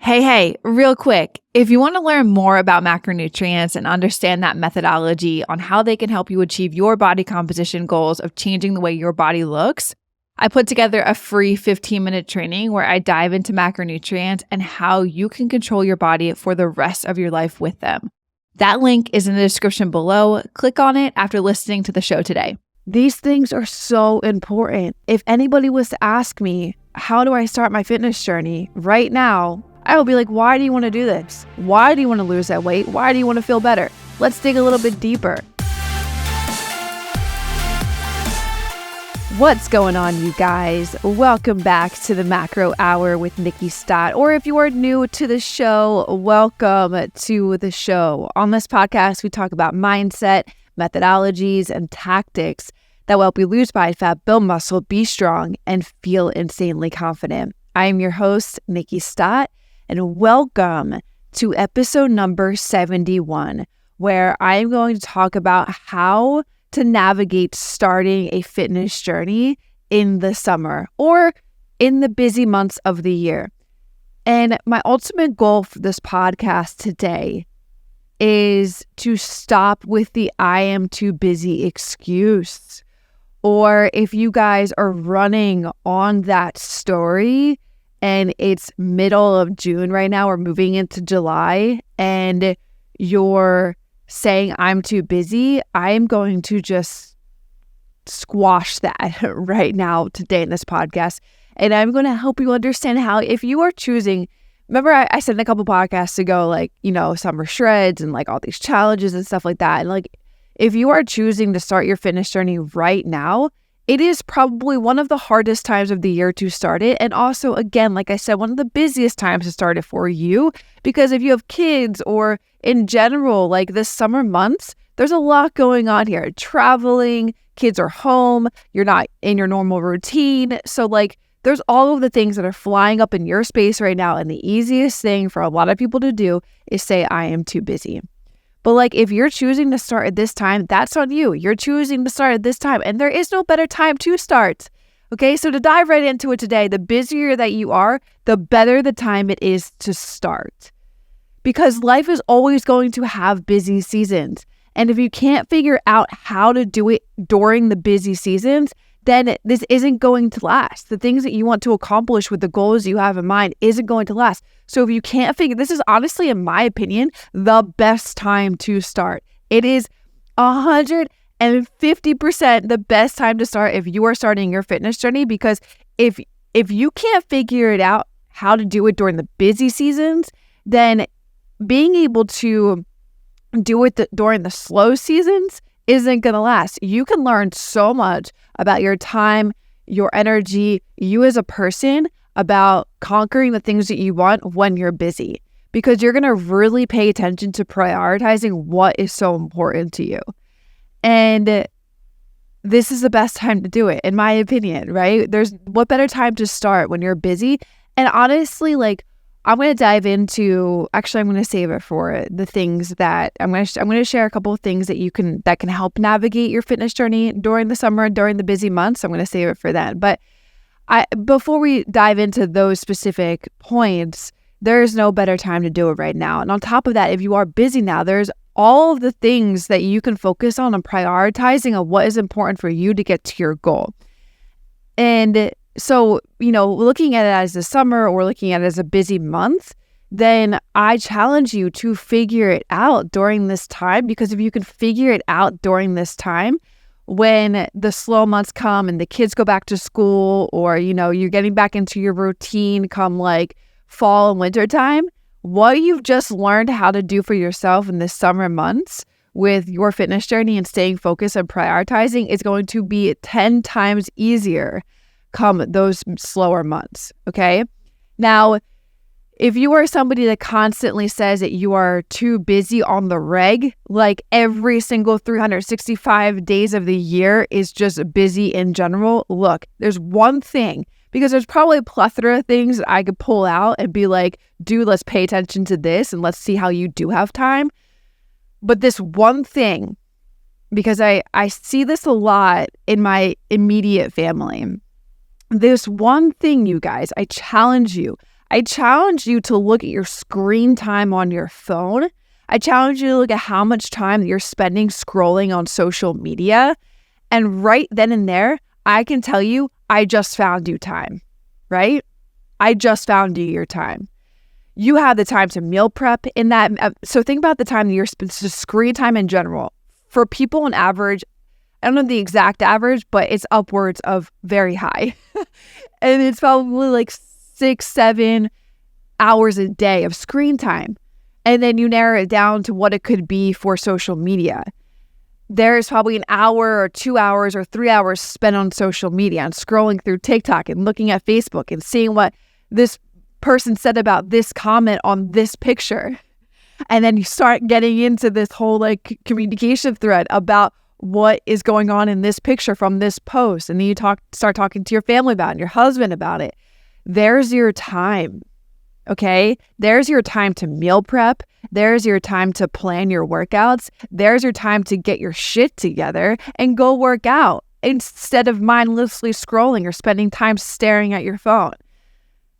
Hey, real quick, if you want to learn more about macronutrients and understand that methodology on how they can help you achieve your body composition goals of changing the way your body looks, I put together a free 15-minute training where I dive into macronutrients and how you can control your body for the rest of your life with them. That link is in the description below. Click on it after listening to the show today. These things are so important. If anybody was to ask me, how do I start my fitness journey right now? I will be like, why do you want to do this? Why do you want to lose that weight? Why do you want to feel better? Let's dig a little bit deeper. What's going on, you guys? Welcome back to the Macro Hour with Nikki Stott. Or if you are new to the show, welcome to the show. On this podcast, we talk about mindset, methodologies, and tactics that will help you lose body fat, build muscle, be strong, and feel insanely confident. I am your host, Nikki Stott, and welcome to episode number 71, where I am going to talk about how to navigate starting a fitness journey in the summer or in the busy months of the year. And my ultimate goal for this podcast today is to stop with the I am too busy excuse. Or if you guys are running on that story and it's middle of June right now, we're moving into July, and you're saying I'm too busy, I'm going to just squash that right now today in this podcast. And I'm going to help you understand how, if you are choosing, remember I said in a couple podcasts ago, like, summer shreds and like all these challenges and stuff like that. And like, if you are choosing to start your fitness journey right now, it is probably one of the hardest times of the year to start it. And also, again, like I said, one of the busiest times to start it for you, because if you have kids or in general, like the summer months, there's a lot going on here. Traveling, kids are home, you're not in your normal routine. So like there's all of the things that are flying up in your space right now. And the easiest thing for a lot of people to do is say, I am too busy. But like, if you're choosing to start at this time, that's on you. You're choosing to start at this time, and there is no better time to start. Okay, so to dive right into it today, the busier that you are, the better the time it is to start. Because life is always going to have busy seasons. And if you can't figure out how to do it during the busy seasons, then this isn't going to last. The things that you want to accomplish with the goals you have in mind isn't going to last. So if you can't figure, this is honestly, in my opinion, the best time to start. It is 150% the best time to start if you are starting your fitness journey, because if you can't figure it out how to do it during the busy seasons, then being able to do it during the slow seasons isn't going to last. You can learn so much about your time, your energy, you as a person, about conquering the things that you want when you're busy, because you're going to really pay attention to prioritizing what is so important to you. And this is the best time to do it, in my opinion, right? There's what better time to start when you're busy. And honestly, like, I'm going to dive into, actually, I'm going to save it for the things that I'm going to share a couple of things that can help navigate your fitness journey during the summer, during the busy months. I'm going to save it for that. But before we dive into those specific points, there's no better time to do it right now. And on top of that, if you are busy now, there's all of the things that you can focus on and prioritizing of what is important for you to get to your goal. And so, looking at it as the summer or looking at it as a busy month, then I challenge you to figure it out during this time, because if you can figure it out during this time, when the slow months come and the kids go back to school, or, you're getting back into your routine come like fall and winter time, what you've just learned how to do for yourself in the summer months with your fitness journey and staying focused and prioritizing is going to be 10 times easier come those slower months, okay? Now, if you are somebody that constantly says that you are too busy on the reg, like every single 365 days of the year is just busy in general, look, there's one thing, because there's probably a plethora of things that I could pull out and be like, dude, let's pay attention to this and let's see how you do have time. But this one thing, because I see this a lot in my immediate family, this one thing, you guys, I challenge you. I challenge you to look at your screen time on your phone. I challenge you to look at how much time you're spending scrolling on social media. And right then and there, I can tell you, I just found you time, right? I just found you your time. You have the time to meal prep in that. So think about the time that you're spending, screen time in general. For people on average, I don't know the exact average, but it's upwards of very high. And it's probably like 6-7 hours a day of screen time. And then you narrow it down to what it could be for social media. There's probably an hour or 2 hours or 3 hours spent on social media and scrolling through TikTok and looking at Facebook and seeing what this person said about this comment on this picture. And then you start getting into this whole like communication thread about what is going on in this picture from this post. And then you start talking to your family about it and your husband about it. There's your time. Okay? There's your time to meal prep. There's your time to plan your workouts. There's your time to get your shit together and go work out instead of mindlessly scrolling or spending time staring at your phone.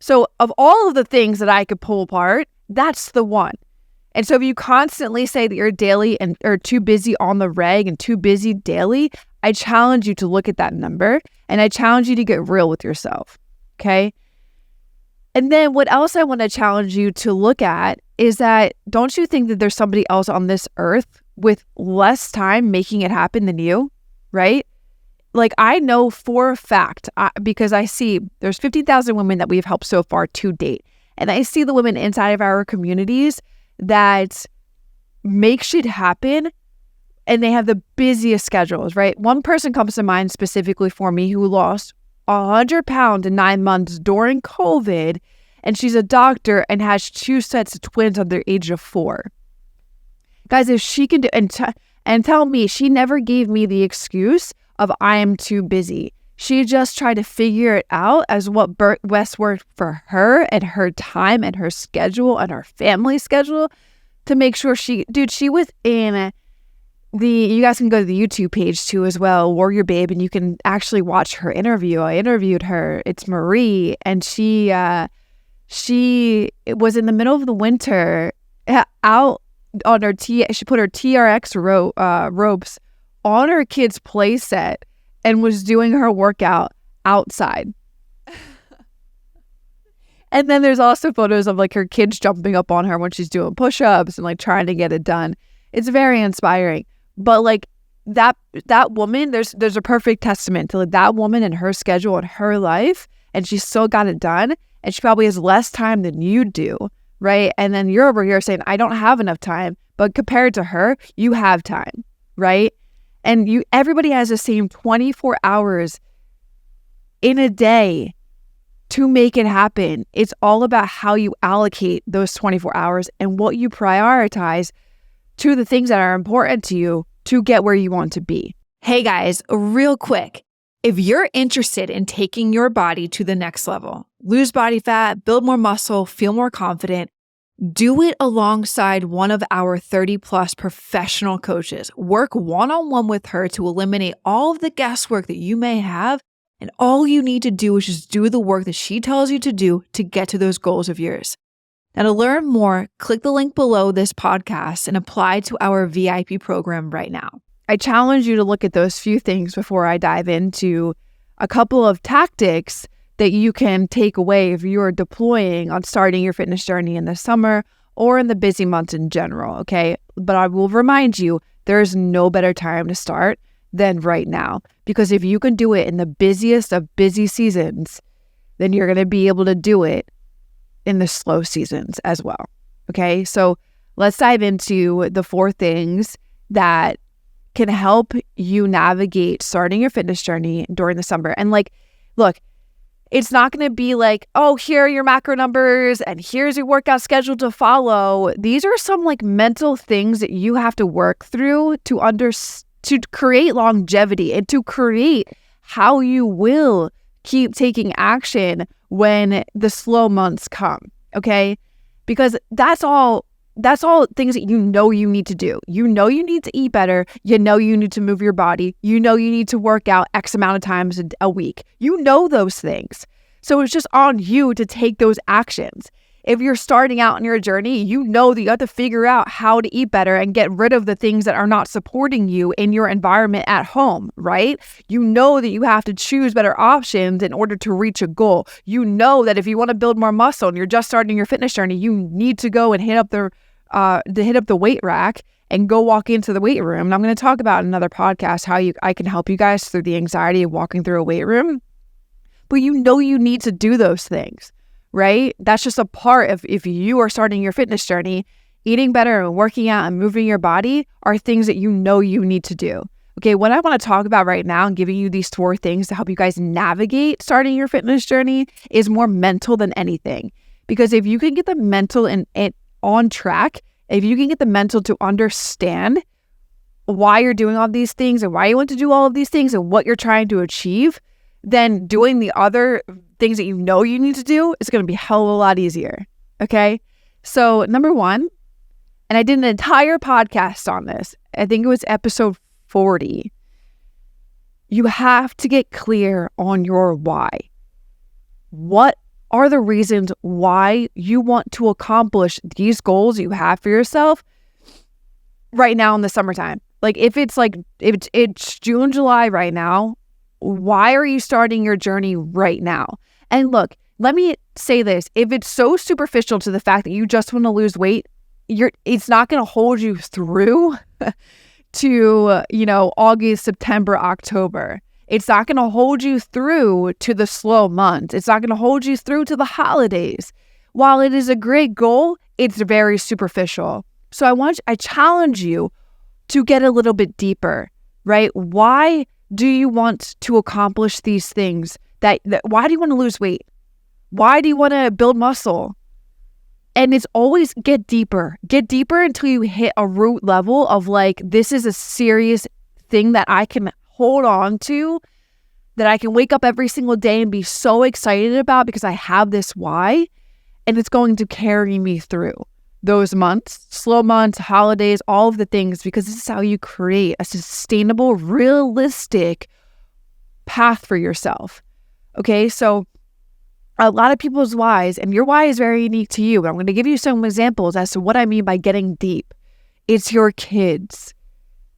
So of all of the things that I could pull apart, that's the one. And so if you constantly say that you're daily and or too busy on the reg and too busy daily, I challenge you to look at that number and I challenge you to get real with yourself. Okay? And then what else I want to challenge you to look at is that don't you think that there's somebody else on this earth with less time making it happen than you, right? Like I know for a fact, because I see there's 50,000 women that we've helped so far to date. And I see the women inside of our communities that make shit happen and they have the busiest schedules, right? One person comes to mind specifically for me who lost 100 pounds in 9 months during COVID, and she's a doctor and has 2 sets of twins under the age of 4. Guys, if she can do, and tell me, she never gave me the excuse of I am too busy. She just tried to figure it out as what best worked for her and her time and her schedule and her family schedule to make sure she was in you guys can go to the YouTube page too as well, WarriorBabe, and you can actually watch her interview. I interviewed her. It's Marie, and she was in the middle of the winter out on her she put her TRX ropes on her kid's play set and was doing her workout outside. And then there's also photos of like her kids jumping up on her when she's doing push-ups and like trying to get it done. It's very inspiring. But like that woman, there's a perfect testament to like that woman and her schedule and her life, and she still got it done, and she probably has less time than you do, right? And then you're over here saying, I don't have enough time, but compared to her, you have time, right? And everybody has the same 24 hours in a day to make it happen. It's all about how you allocate those 24 hours and what you prioritize to the things that are important to you to get where you want to be. Hey guys, real quick. If you're interested in taking your body to the next level, lose body fat, build more muscle, feel more confident, do it alongside one of our 30+ professional coaches. Work one-on-one with her to eliminate all of the guesswork that you may have, and all you need to do is just do the work that she tells you to do to get to those goals of yours. Now, to learn more, click the link below this podcast and apply to our VIP program right now. I challenge you to look at those few things before I dive into a couple of tactics that you can take away if you're deploying on starting your fitness journey in the summer or in the busy months in general, okay? But I will remind you, there's no better time to start than right now. Because if you can do it in the busiest of busy seasons, then you're going to be able to do it in the slow seasons as well. Okay, so let's dive into the 4 things that can help you navigate starting your fitness journey during the summer. And like, look, it's not going to be like, oh, here are your macro numbers and here's your workout schedule to follow. These are some like mental things that you have to work through to create longevity and to create how you will keep taking action when the slow months come, okay? Because that's all things that you need to do. You need to eat better. You need to move your body. You need to work out X amount of times a week. You know those things. So it's just on you to take those actions. If you're starting out on your journey, you know that you have to figure out how to eat better and get rid of the things that are not supporting you in your environment at home, right? You know that you have to choose better options in order to reach a goal. You know that if you want to build more muscle and you're just starting your fitness journey, you need to go and hit up the weight rack and go walk into the weight room. And I'm going to talk about in another podcast how I can help you guys through the anxiety of walking through a weight room. But you know you need to do those things. Right? That's just a part of if you are starting your fitness journey, eating better and working out and moving your body are things that you know you need to do. Okay, what I want to talk about right now and giving you these 4 things to help you guys navigate starting your fitness journey is more mental than anything. Because if you can get the mental and on track, if you can get the mental to understand why you're doing all these things and why you want to do all of these things and what you're trying to achieve, then doing the other things that you know you need to do is going to be a hell of a lot easier. Okay. So number 1, and I did an entire podcast on this. I think it was episode 40. You have to get clear on your why. What are the reasons why you want to accomplish these goals you have for yourself right now in the summertime? Like if it's June, July right now, why are you starting your journey right now? And look, let me say this. If it's so superficial to the fact that you just want to lose weight, it's not going to hold you through to, August, September, October. It's not going to hold you through to the slow months. It's not going to hold you through to the holidays. While it is a great goal, it's very superficial. So I challenge you to get a little bit deeper, right? Why do you want to accomplish these things? Why do you want to lose weight? Why do you want to build muscle? And it's always get deeper until you hit a root level of like, this is a serious thing that I can hold on to, that I can wake up every single day and be so excited about because I have this why, and it's going to carry me through those months, slow months, holidays, all of the things, because this is how you create a sustainable, realistic path for yourself. Okay, so a lot of people's whys, and your why is very unique to you, but I'm going to give you some examples as to what I mean by getting deep. It's your kids.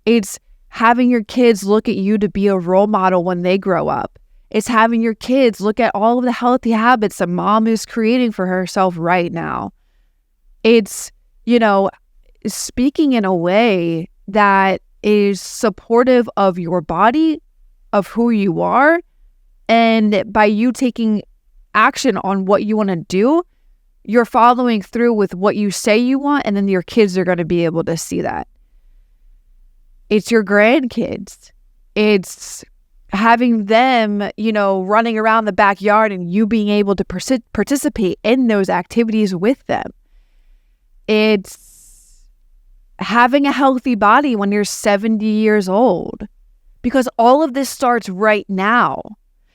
It's having your kids look at you to be a role model when they grow up. It's having your kids look at all of the healthy habits that mom is creating for herself right now. It's, speaking in a way that is supportive of your body, of who you are, and by you taking action on what you want to do, you're following through with what you say you want, and then your kids are going to be able to see that. It's your grandkids. It's having them, running around the backyard and you being able to participate in those activities with them. It's having a healthy body when you're 70 years old, because all of this starts right now.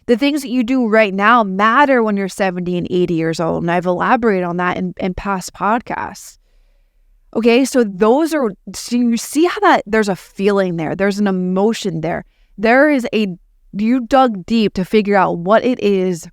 The things that you do right now matter when you're 70 and 80 years old. And I've elaborated on that in past podcasts. Okay, so you see how there's a feeling there. There's an emotion there. You dug deep to figure out what it is,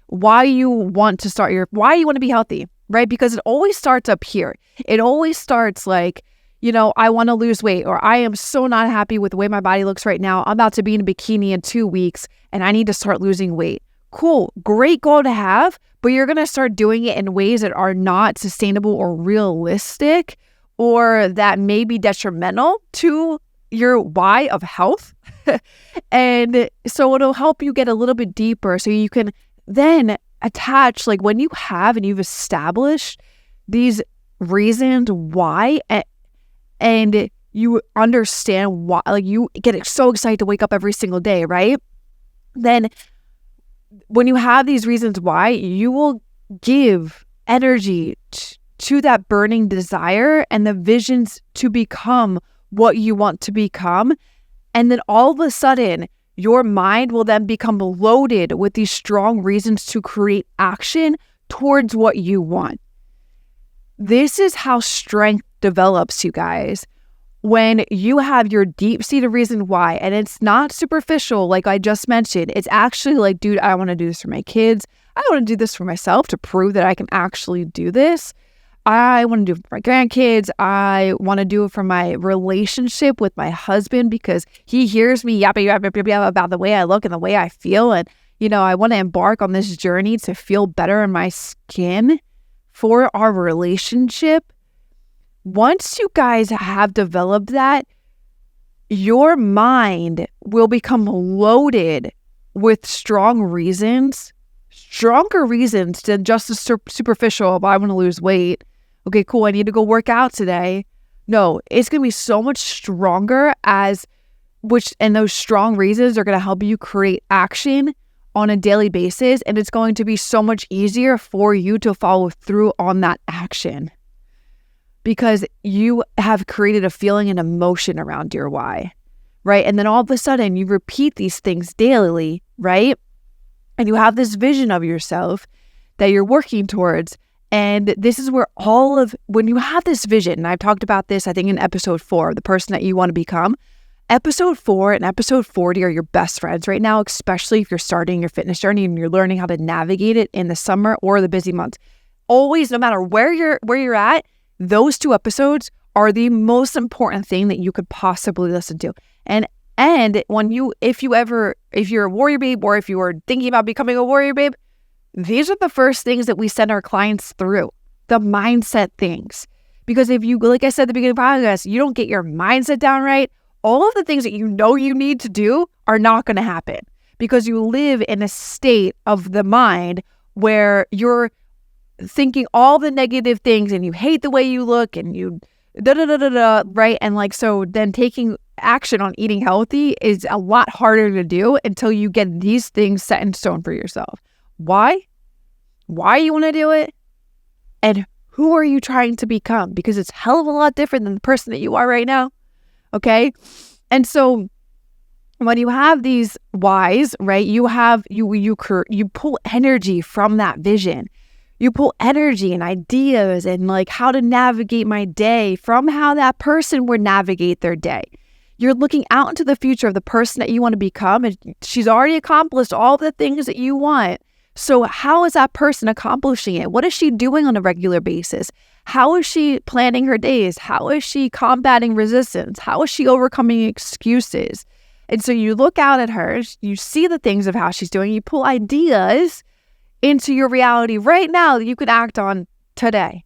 why you want to why you want to be healthy, right? Because it always starts up here. It always starts like, I want to lose weight, or I am so not happy with the way my body looks right now. I'm about to be in a bikini in 2 weeks and I need to start losing weight. Cool, great goal to have, but you're going to start doing it in ways that are not sustainable or realistic, or that may be detrimental to your why of health. And so it'll help you get a little bit deeper so you can then attach, like when you have and you've established these reasons why, and you understand why, like you get so excited to wake up every single day, right? Then when you have these reasons why, you will give energy to that burning desire and the visions to become what you want to become. And then all of a sudden, your mind will then become loaded with these strong reasons to create action towards what you want. This is how strength develops, you guys. When you have your deep-seated reason why, and it's not superficial like I just mentioned, it's actually like, dude, I want to do this for my kids. I want to do this for myself to prove that I can actually do this. I want to do it for my grandkids. I want to do it for my relationship with my husband because he hears me yapping about the way I look and the way I feel. And, I want to embark on this journey to feel better in my skin for our relationship. Once you guys have developed that, your mind will become loaded with stronger reasons than just the superficial, I want to lose weight. Okay, cool, I need to go work out today. No, it's going to be so much stronger and those strong reasons are going to help you create action on a daily basis, and it's going to be so much easier for you to follow through on that action because you have created a feeling and emotion around your why, right? And then all of a sudden you repeat these things daily, right? And you have this vision of yourself that you're working towards. And this is where when you have this vision, and I've talked about this, I think in episode 4, the person that you want to become. Episode 4 and episode 40 are your best friends right now, especially if you're starting your fitness journey and you're learning how to navigate it in the summer or the busy months. Always, no matter where you're at, those 2 episodes are the most important thing that you could possibly listen to. And if you're a warrior babe or if you are thinking about becoming a warrior babe, these are the first things that we send our clients through, the mindset things. Because if you, like I said at the beginning of the podcast, you don't get your mindset down right, all of the things that you need to do are not going to happen because you live in a state of the mind where you're thinking all the negative things and you hate the way you look and you right? And so then taking action on eating healthy is a lot harder to do until you get these things set in stone for yourself. Why you want to do it? And who are you trying to become? Because it's hell of a lot different than the person that you are right now. Okay. And so when you have these whys, right, you pull energy from that vision. You pull energy and ideas and how to navigate my day from how that person would navigate their day. You're looking out into the future of the person that you want to become, and she's already accomplished all the things that you want. So how is that person accomplishing it? What is she doing on a regular basis? How is she planning her days? How is she combating resistance? How is she overcoming excuses? And so you look out at her, you see the things of how she's doing, you pull ideas into your reality right now that you could act on today.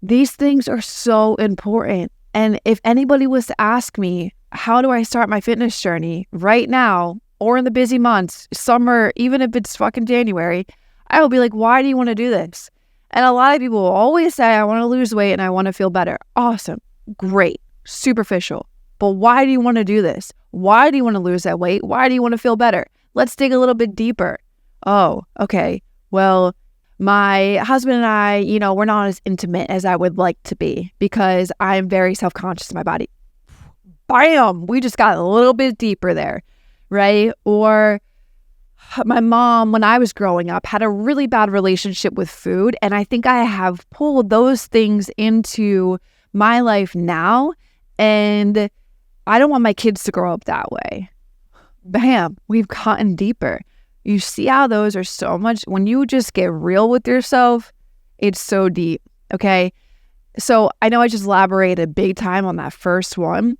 These things are so important. And if anybody was to ask me, how do I start my fitness journey right now or in the busy months, summer, even if it's fucking January, I will be like, why do you want to do this? And a lot of people will always say, I want to lose weight and I want to feel better. Awesome. Great. Superficial. But why do you want to do this? Why do you want to lose that weight? Why do you want to feel better? Let's dig a little bit deeper. Oh, okay. Well, my husband and I, we're not as intimate as I would like to be because I'm very self-conscious of my body. Bam! We just got a little bit deeper there, right? Or my mom, when I was growing up, had a really bad relationship with food. And I think I have pulled those things into my life now. And I don't want my kids to grow up that way. Bam! We've gotten deeper. You see how those are so much, when you just get real with yourself, it's so deep, okay? So I know I just elaborated big time on that first one.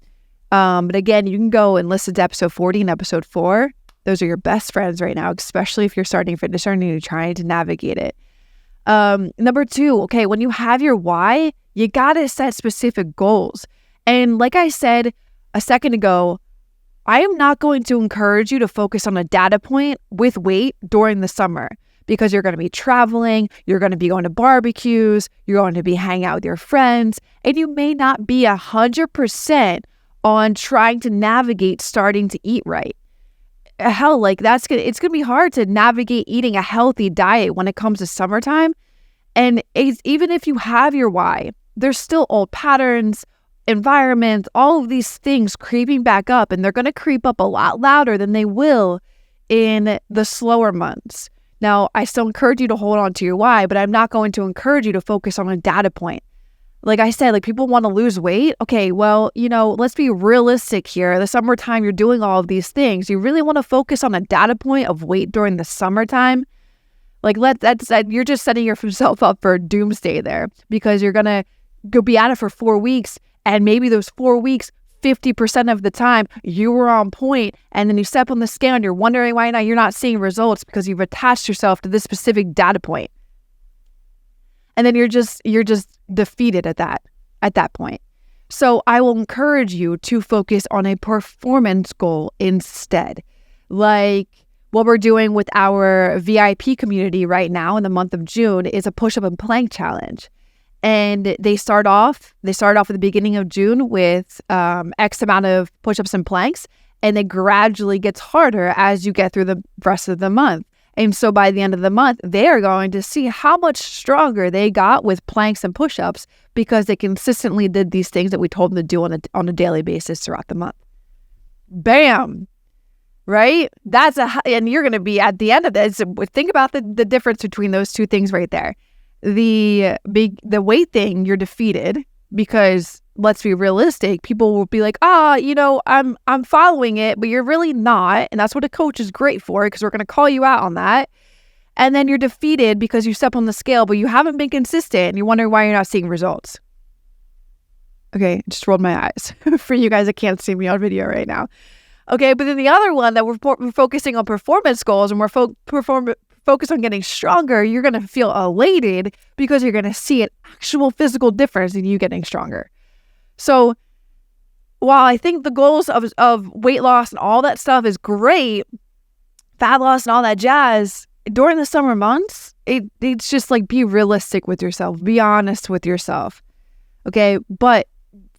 But again, you can go and listen to episode 40 and episode 4. Those are your best friends right now, especially if you're starting fitness journey and you're trying to navigate it. Number 2, okay, when you have your why, you got to set specific goals. And like I said a second ago, I am not going to encourage you to focus on a data point with weight during the summer because you're going to be traveling, you're going to be going to barbecues, you're going to be hanging out with your friends, and you may not be 100% on trying to navigate starting to eat right. Hell, it's going to be hard to navigate eating a healthy diet when it comes to summertime. And even if you have your why, there's still old patterns, environment, all of these things creeping back up, and they're going to creep up a lot louder than they will in the slower months. Now, I still encourage you to hold on to your why, but I'm not going to encourage you to focus on a data point. Like I said, people want to lose weight. Okay, well, let's be realistic here. The summertime, you're doing all of these things. You really want to focus on a data point of weight during the summertime? Like you're just setting yourself up for doomsday there, because you're going to go be at it for 4 weeks. And maybe those 4 weeks, 50% of the time you were on point, and then you step on the scale and you're wondering why now you're not seeing results because you've attached yourself to this specific data point. And then you're just defeated at that point. So I will encourage you to focus on a performance goal instead. Like what we're doing with our VIP community right now in the month of June is a push-up and plank challenge. And they start off at the beginning of June with X amount of push-ups and planks, and it gradually gets harder as you get through the rest of the month. And so by the end of the month, they are going to see how much stronger they got with planks and push-ups because they consistently did these things that we told them to do on a daily basis throughout the month. Bam! Right? And you're going to be at the end of this. Think about the difference between those two things right there. The weight thing, you're defeated because, let's be realistic, people will be like, I'm following it, but you're really not. And that's what a coach is great for, because we're going to call you out on that. And then you're defeated because you step on the scale, but you haven't been consistent and you're wondering why you're not seeing results. Okay, I just rolled my eyes for you guys that can't see me on video right now. Okay, but then the other one that we're focusing on performance goals, and we're focused on getting stronger, you're going to feel elated because you're going to see an actual physical difference in you getting stronger. So while I think the goals of weight loss and all that stuff is great, fat loss and all that jazz, during the summer months, it's just like, be realistic with yourself. Be honest with yourself. Okay? But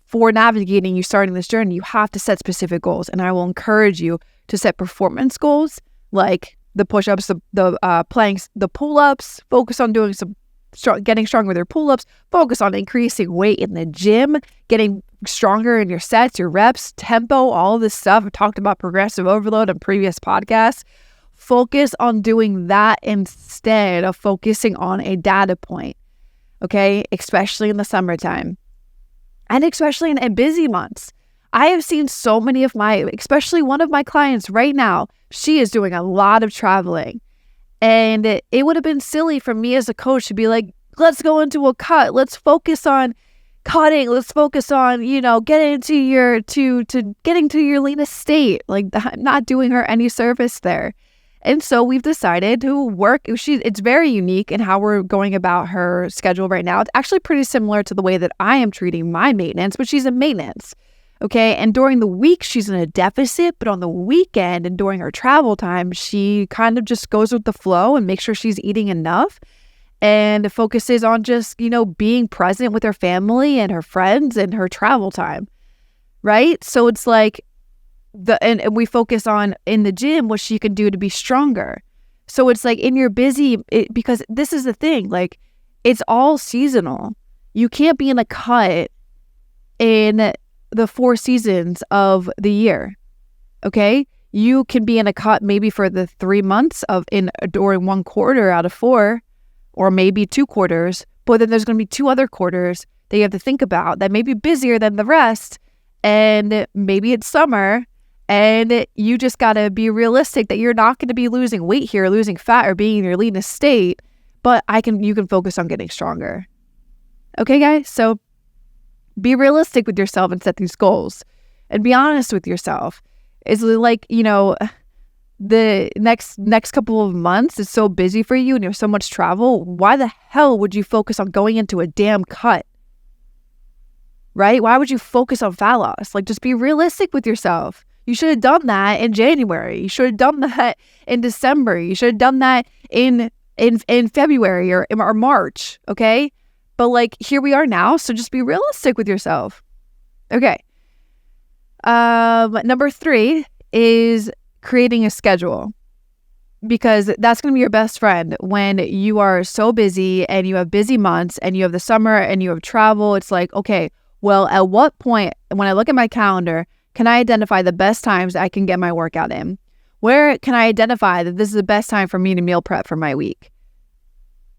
for navigating you starting this journey, you have to set specific goals. And I will encourage you to set performance goals like the push-ups, the planks, the pull-ups. Focus on doing getting stronger with your pull-ups. Focus on increasing weight in the gym, getting stronger in your sets, your reps, tempo, all of this stuff. I've talked about progressive overload in previous podcasts. Focus on doing that instead of focusing on a data point, okay? Especially in the summertime and especially in busy months. I have seen so many of especially one of my clients right now, she is doing a lot of traveling. And it would have been silly for me as a coach to be like, let's go into a cut. Let's focus on cutting. Let's focus on, getting to your leanest state. Like, I'm not doing her any service there. And so we've decided to work. It's very unique in how we're going about her schedule right now. It's actually pretty similar to the way that I am treating my maintenance, but she's in maintenance. Okay. And during the week, she's in a deficit, but on the weekend and during her travel time, she kind of just goes with the flow and makes sure she's eating enough and focuses on just, being present with her family and her friends and her travel time. Right. So it's like, and we focus on in the gym what she can do to be stronger. So it's like in your busy, because this is the thing, like it's all seasonal. You can't be in a cut in the 4 seasons of the year. Okay. You can be in a cut maybe for the 3 months during 1 quarter out of 4, or maybe 2 quarters, but then there's going to be 2 other quarters that you have to think about that may be busier than the rest. And maybe it's summer. And you just got to be realistic that you're not going to be losing weight here, losing fat, or being in your leanest state, but you can focus on getting stronger. Okay, guys? So be realistic with yourself and set these goals. And be honest with yourself. It's like, the next couple of months is so busy for you and you have so much travel. Why the hell would you focus on going into a damn cut? Right? Why would you focus on fat loss? Like, just be realistic with yourself. You should have done that in January. You should have done that in December. You should have done that in February or March, okay? But like, here we are now, so just be realistic with yourself. Okay. Number 3 is creating a schedule, because that's going to be your best friend when you are so busy and you have busy months and you have the summer and you have travel. It's like, okay, well, at what point, when I look at my calendar, can I identify the best times I can get my workout in? Where can I identify that this is the best time for me to meal prep for my week?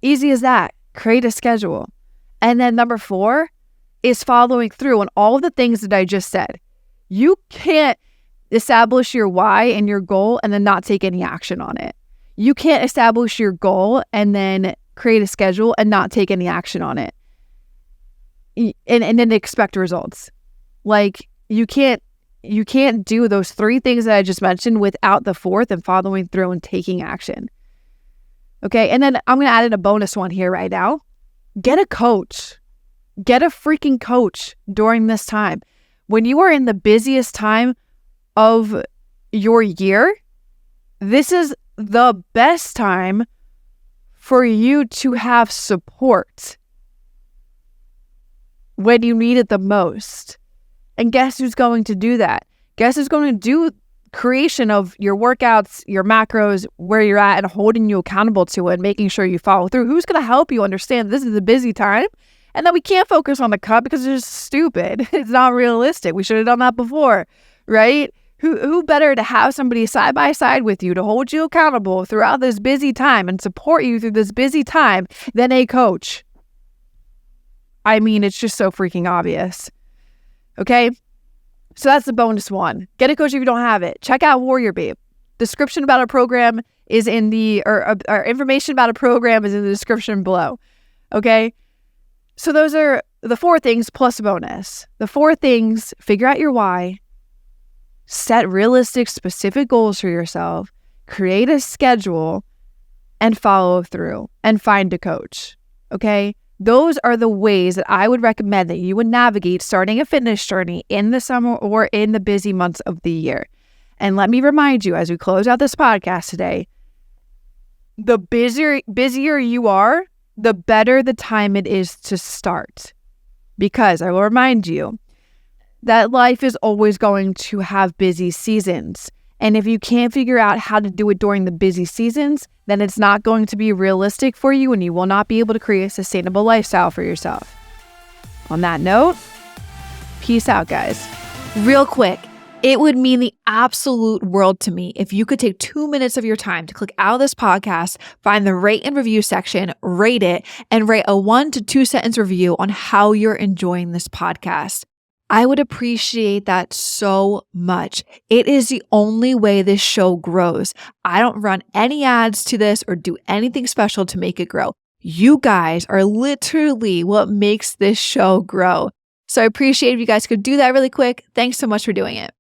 Easy as that. Create a schedule. And then number 4 is following through on all of the things that I just said. You can't establish your why and your goal and then not take any action on it. You can't establish your goal and then create a schedule and not take any action on it. And then expect results. Like you can't do those 3 things that I just mentioned without the 4th and following through and taking action. Okay. And then I'm going to add in a bonus one here right now. Get a coach. Get a freaking coach during this time. When you are in the busiest time of your year, this is the best time for you to have support when you need it the most. And guess who's going to do that? Guess who's going to do creation of your workouts, your macros, where you're at, and holding you accountable to it and making sure you follow through? Who's going to help you understand this is a busy time and that we can't focus on the cut because it's just stupid. It's not realistic. We should have done that before, right? Who better to have somebody side by side with you to hold you accountable throughout this busy time and support you through this busy time than a coach? I mean, it's just so freaking obvious. Okay? So that's the bonus one. Get a coach if you don't have it. Check out WarriorBabe. Description about our program is in the, or information about a program is in the description below. Okay? So those are the 4 things plus a bonus. The 4 things: figure out your why, set realistic, specific goals for yourself, create a schedule, and follow through, and find a coach. Okay? Those are the ways that I would recommend that you would navigate starting a fitness journey in the summer or in the busy months of the year. And let me remind you, as we close out this podcast today, the busier you are, the better the time it is to start. Because I will remind you that life is always going to have busy seasons. And if you can't figure out how to do it during the busy seasons, then it's not going to be realistic for you and you will not be able to create a sustainable lifestyle for yourself. On that note, peace out, guys. Real quick, it would mean the absolute world to me if you could take 2 minutes of your time to click out of this podcast, find the rate and review section, rate it, and write a 1 to 2 sentence review on how you're enjoying this podcast. I would appreciate that so much. It is the only way this show grows. I don't run any ads to this or do anything special to make it grow. You guys are literally what makes this show grow. So I appreciate if you guys could do that really quick. Thanks so much for doing it.